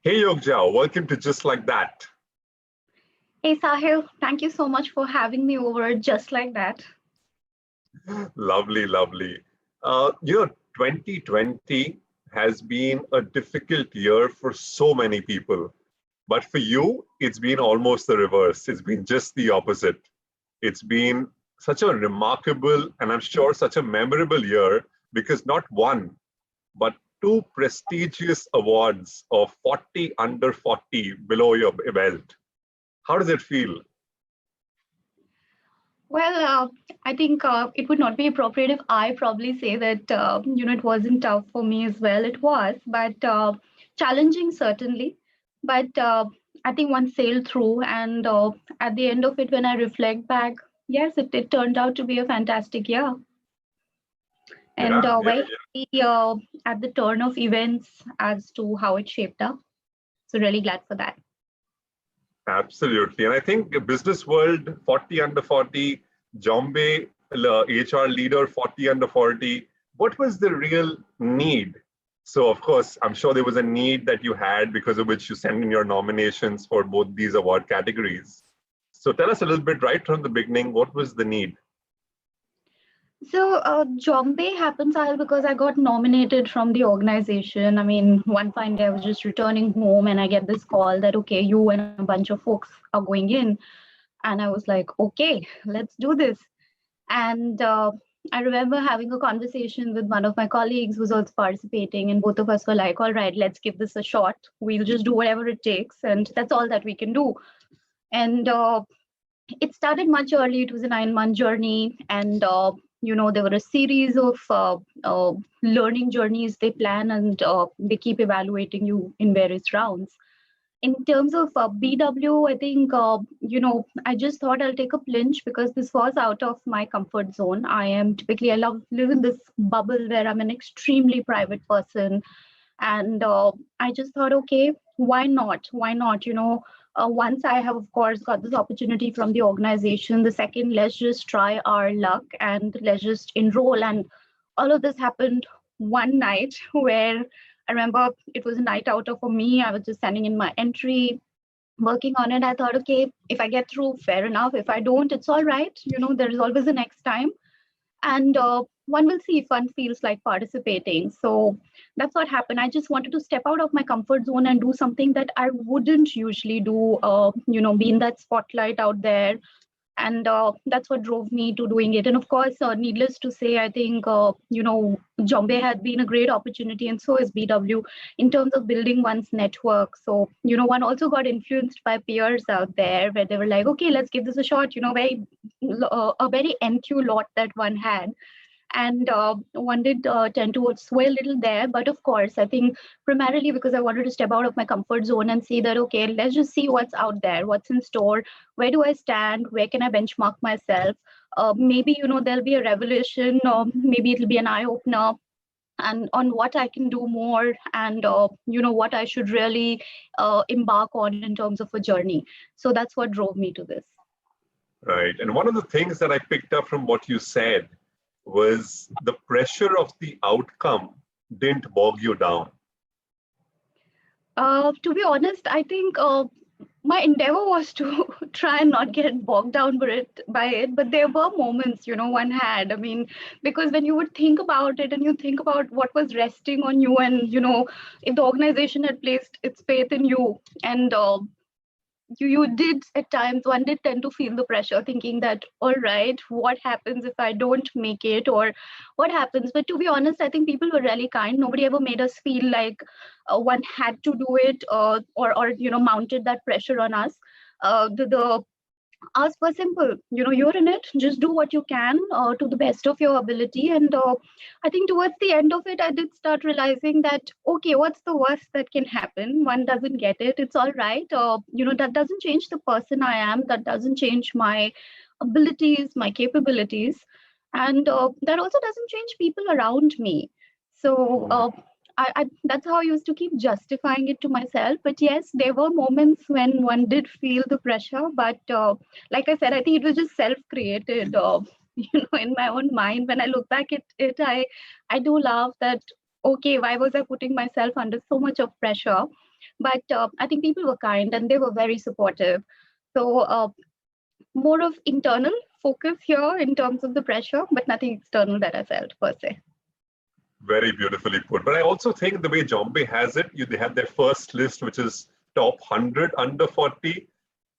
Hey Yogja, welcome to Just Like That. Hey Sahil, thank you so much for having me over just like that. Lovely, lovely. 2020 has been a difficult year for so many people. But for you, it's been almost the reverse. It's been just the opposite. It's been such a remarkable and I'm sure such a memorable year because not one, but two prestigious awards of 40 under 40 below your belt. How does it feel? Well, I think it would not be appropriate if I probably say that it wasn't tough for me as well. It was, but challenging certainly. But I think one sailed through, and at the end of it, when I reflect back, yes, it turned out to be a fantastic year, and Yeah, yeah. very happy at the turn of events as to how it shaped up. So really glad for that. Absolutely. And I think the business world, 40 under 40, Jombe HR leader, 40 under 40, what was the real need? So, of course, I'm sure there was a need that you had because of which you sent in your nominations for both these award categories. So, tell us a little bit right from the beginning, what was the need? So, Jombe happens, Sahil, because I got nominated from the organization. I mean, one fine day I was just returning home and I get this call that, okay, you and a bunch of folks are going in. And I was like, okay, let's do this. And I remember having a conversation with one of my colleagues who was also participating, and both of us were like, all right, let's give this a shot. We'll just do whatever it takes. And that's all that we can do. And it started much early. It was a 9-month journey, and there were a series of learning journeys they plan, and they keep evaluating you in various rounds. In terms of BW, I think I just thought I'll take a plunge because this was out of my comfort zone. I love live in this bubble where I'm an extremely private person, and I just thought, okay, why not? Why not? Once I have, of course, got this opportunity from the organization, the second, let's just try our luck and let's just enroll. And all of this happened one night where I remember it was a night out for me. I was just sending in my entry, working on it. I thought, okay, if I get through, fair enough. If I don't, it's all right. There is always a next time, and one will see if one feels like participating. So that's what happened. I just wanted to step out of my comfort zone and do something that I wouldn't usually do, be in that spotlight out there. And that's what drove me to doing it. And of course, needless to say, I think Jombe had been a great opportunity, and so is BW, in terms of building one's network. So one also got influenced by peers out there where they were like, okay, let's give this a shot. A very NQ lot that one had, and one did tend to sway a little there. But of course, I think primarily because I wanted to step out of my comfort zone and see that, okay, let's just see what's out there, what's in store, where do I stand, where can I benchmark myself. Maybe there'll be a revelation, or maybe it'll be an eye opener, and on what I can do more, and what I should really embark on in terms of a journey. So that's what drove me to this. Right. And one of the things that I picked up from what you said was the pressure of the outcome didn't bog you down. To be honest, I think my endeavor was to try and not get bogged down by it. But there were moments, one had. I mean, because when you would think about it and you think about what was resting on you, and if the organization had placed its faith in you, and you did at times, one did tend to feel the pressure, thinking that, all right, what happens if I don't make it, or what happens. But to be honest, I think people were really kind. Nobody ever made us feel like one had to do it, or mounted that pressure on us. The ask was simple. You're in it, just do what you can to the best of your ability. And I think towards the end of it, I did start realizing that, okay, what's the worst that can happen? One doesn't get it, it's all right. That doesn't change the person I am, that doesn't change my abilities, my capabilities, and that also doesn't change people around me. So that's how I used to keep justifying it to myself. But yes, there were moments when one did feel the pressure. But like I said, I think it was just self-created. In my own mind, when I look back at it, I do laugh that, okay, why was I putting myself under so much of pressure? But I think people were kind and they were very supportive. So more of internal focus here in terms of the pressure, but nothing external that I felt per se. Very beautifully put. But I also think the way Jombe has it, they have their first list, which is top 100 under 40.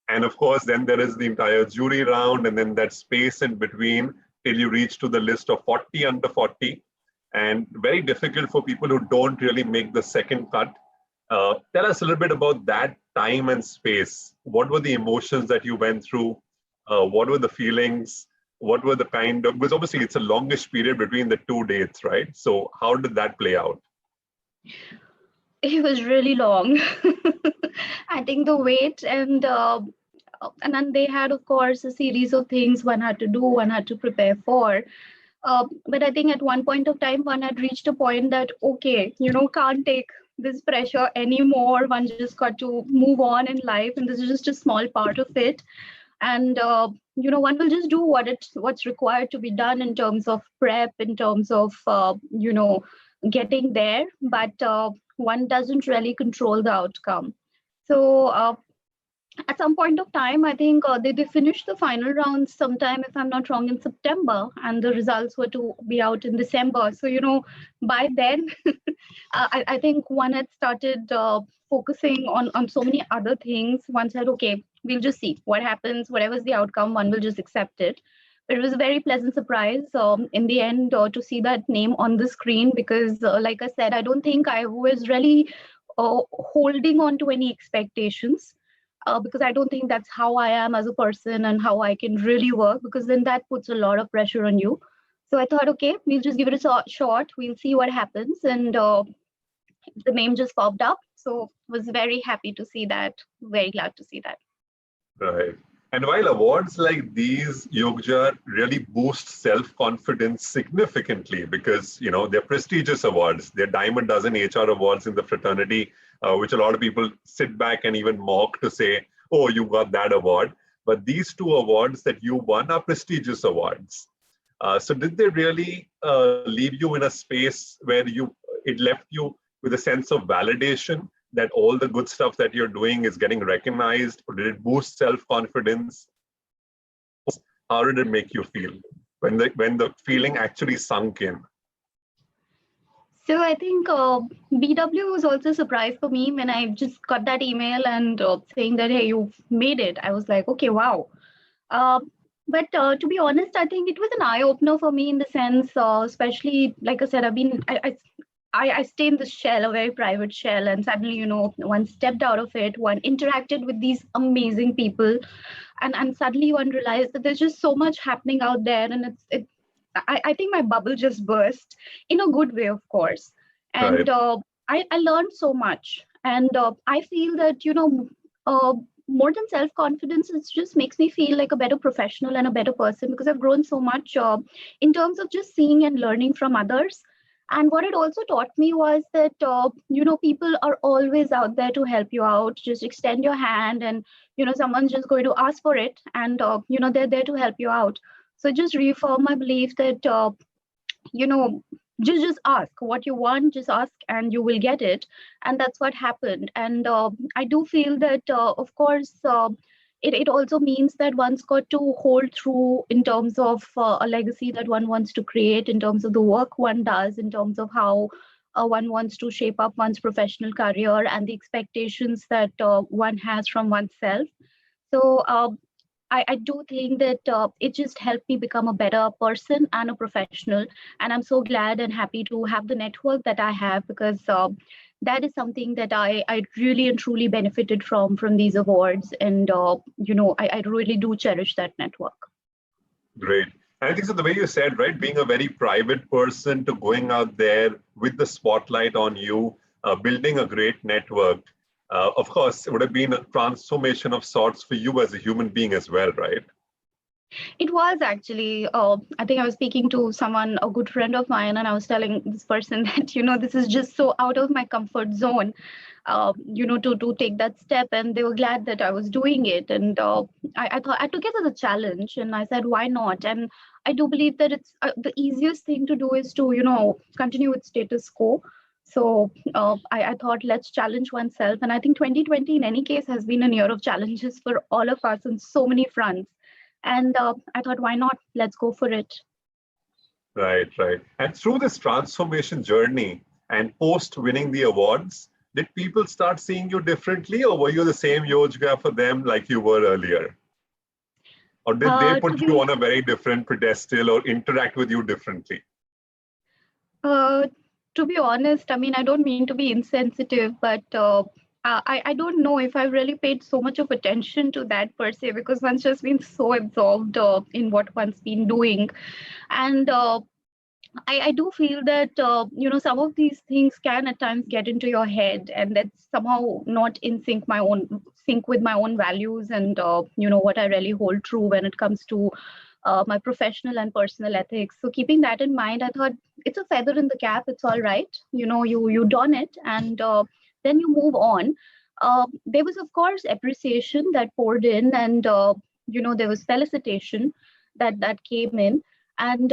And of course, then there is the entire jury round and then that space in between till you reach to the list of 40 under 40. And very difficult for people who don't really make the second cut. Tell us a little bit about that time and space. What were the emotions that you went through? What were the feelings? What were the kind of, because obviously it's a longish period between the two dates, right? So how did that play out? It was really long. I think the wait and then they had, of course, a series of things one had to do, one had to prepare for. But I think at one point of time, one had reached a point that, okay, can't take this pressure anymore. One just got to move on in life, and this is just a small part of it. And one will just do what's required to be done in terms of prep, in terms of getting there, but one doesn't really control the outcome. So at some point of time, I think they finished the final rounds sometime, if I'm not wrong, in September, and the results were to be out in December. So, by then, I think one had started focusing on so many other things. One said, okay, we'll just see what happens, whatever's the outcome, one will just accept it. But it was a very pleasant surprise in the end to see that name on the screen because, like I said, I don't think I was really holding on to any expectations. Because I don't think that's how I am as a person and how I can really work, because then that puts a lot of pressure on you. So I thought, okay, we'll just give it a shot. We'll see what happens. And the name just popped up. So was very happy to see that. Very glad to see that. Right. And while awards like these, Yogja, really boost self-confidence significantly because, they're prestigious awards. They're dime a dozen HR awards in the fraternity, which a lot of people sit back and even mock to say, oh, you got that award. But these two awards that you won are prestigious awards. So did they really leave you in a space where it left you with a sense of validation that all the good stuff that you're doing is getting recognized, or did it boost self-confidence? How did it make you feel when the feeling actually sunk in? So I think BW was also a surprise for me when I just got that email and saying that, hey, you've made it. I was like, okay, wow. But to be honest, I think it was an eye-opener for me in the sense, especially, like I said, I stay in this shell, a very private shell, and suddenly, one stepped out of it, one interacted with these amazing people, and suddenly one realized that there's just so much happening out there, and I think my bubble just burst in a good way, of course, and Right. I learned so much, and I feel that more than self-confidence, it just makes me feel like a better professional and a better person because I've grown so much in terms of just seeing and learning from others. And what it also taught me was that, people are always out there to help you out. Just extend your hand and, someone's just going to ask for it and, they're there to help you out. So just reaffirm my belief that, you know, just ask what you want, just ask and you will get it. And that's what happened. And I do feel that, of course, it also means that one's got to hold through in terms of a legacy that one wants to create, in terms of the work one does, in terms of how one wants to shape up one's professional career and the expectations that one has from oneself. So I do think that it just helped me become a better person and a professional. And I'm so glad and happy to have the network that I have because that is something that I really and truly benefited from these awards. And, I really do cherish that network. Great. And I think so the way you said, right, being a very private person to going out there with the spotlight on you, building a great network, of course, it would have been a transformation of sorts for you as a human being as well, right? It was actually, I think I was speaking to someone, a good friend of mine, and I was telling this person that, this is just so out of my comfort zone, to take that step. And they were glad that I was doing it. And I thought I took it as a challenge and I said, why not? And I do believe that it's the easiest thing to do is to, continue with status quo. So I thought let's challenge oneself. And I think 2020 in any case has been a year of challenges for all of us on so many fronts. And I thought, why not? Let's go for it. Right, right. And through this transformation journey and post winning the awards, did people start seeing you differently, or were you the same Yojga for them like you were earlier? Or did they To put you be on a very different pedestal or interact with you differently? uh, to be honest, I mean, I don't mean to be insensitive, but I don't know if I've really paid so much of attention to that per se, because one's just been so absorbed in what one's been doing. And I do feel that some of these things can at times get into your head, and that's somehow not in sync with my own values and what I really hold true when it comes to my professional and personal ethics. So keeping that in mind, I thought it's a feather in the cap. It's all right. You done it, and then you move on. There was of course appreciation that poured in, and there was felicitation that came in, and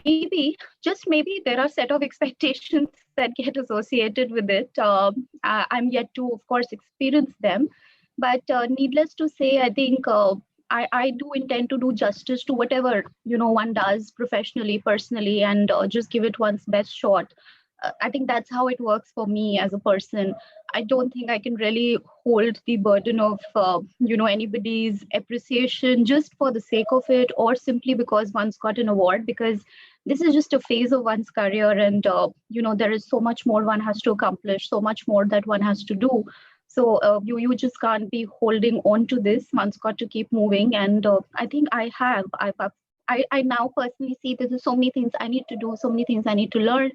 maybe, just maybe, there are set of expectations that get associated with it. I'm yet to, of course, experience them, but needless to say, I think I do intend to do justice to whatever one does professionally, personally, and just give it one's best shot. I think that's how it works for me as a person. I don't think I can really hold the burden of anybody's appreciation just for the sake of it, or simply because one's got an award, because this is just a phase of one's career, and there is so much more one has to accomplish, so much more that one has to do. So you just can't be holding on to this. One's got to keep moving, and I think I now personally see there's so many things I need to do, so many things I need to learn,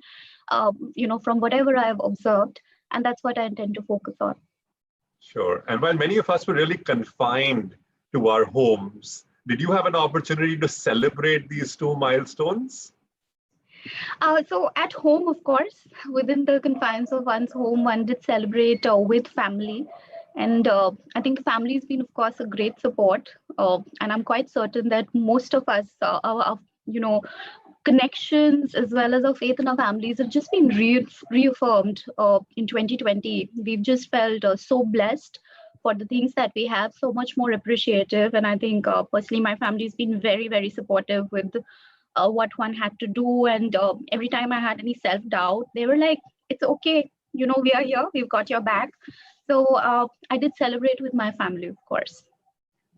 from whatever I've observed, and that's what I intend to focus on. Sure. And while many of us were really confined to our homes, did you have an opportunity to celebrate these two milestones? So at home, of course, within the confines of one's home, one did celebrate with family. And I think family has been, of course, a great support. And I'm quite certain that most of us, our connections as well as our faith in our families have just been reaffirmed in 2020. We've just felt so blessed for the things that we have, so much more appreciative. And I think personally, my family's been very, very supportive with what one had to do. And every time I had any self doubt, they were like, it's okay. We are here. We've got your back. So I did celebrate with my family, of course.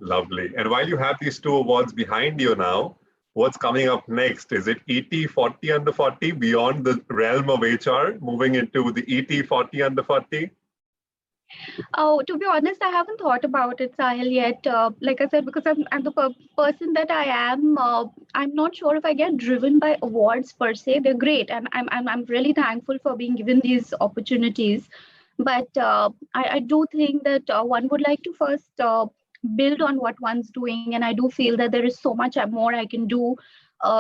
Lovely. And while you have these two awards behind you now, what's coming up next? Is it ET 40 under 40 beyond the realm of HR, moving into the ET 40 under 40? Oh, to be honest, I haven't thought about it, Sahil, yet. Like I said, because I'm the person that I am, I'm not sure if I get driven by awards per se. They're great, and I'm really thankful for being given these opportunities. But I do think that one would like to first build on what one's doing, and I do feel that there is so much more I can do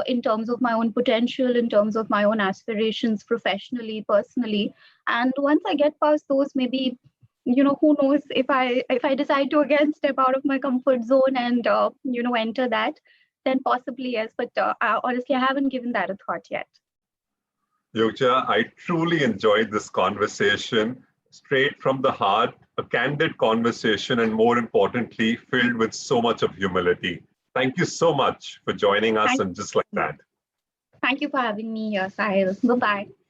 in terms of my own potential, in terms of my own aspirations, professionally, personally. And once I get past those, maybe who knows, if I decide to again step out of my comfort zone and enter that, then possibly yes, but honestly I haven't given that a thought yet. Yogja, I truly enjoyed this conversation, straight from the heart, a candid conversation, and more importantly, filled with so much of humility. Thank you so much for joining us, thank, and just like that. Thank you for having me here, Sahil. Bye bye.